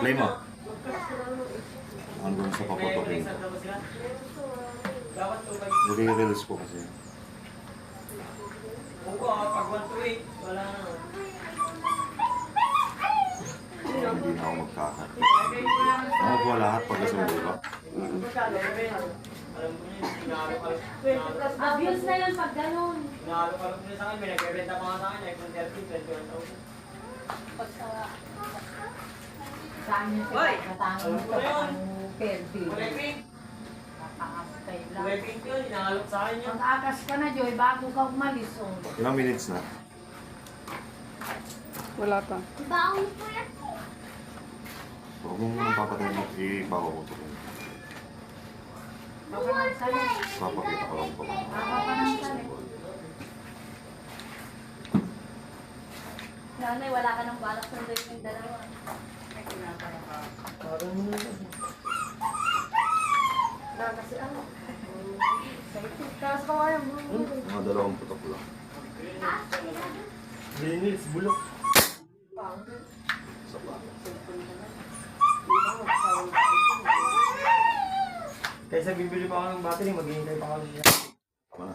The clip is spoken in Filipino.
Play mo. Hanggang sa paputukin. Nire-release ko kasi. Pag 1-8, wala na. Hindi na ako magkakat. Ako po lahat pag isang buka. Abuse na yun pag ganun. Nalo ka lang sa akin, may nagbebenta pa nga sa akin, iPhone 13, 21,000. Saan yung pagkatangan mo sa Kelvin? Kulay Nakakastay lang. pink yun, inahalok sa akin yun. Pag-akas ka na, Joy, bago ka umalis. Oh. Ilang minutes na? Wala pa. Baon ko yan. Huwag mong papatayin mo. Ipapaputukin. Baka nang salit. Papakita ko lang po. Baka pa nang salit. Nanay, wala ka ng balak sa date yung dalawa. Parang mo na. Kasi ano? Tapos ko ayaw mo. Mga dalawang putok lang. Linis, bulok. Sa pa. Kaysa bibili pa ako ng battery, maghihintay pa ako siya. Tama na.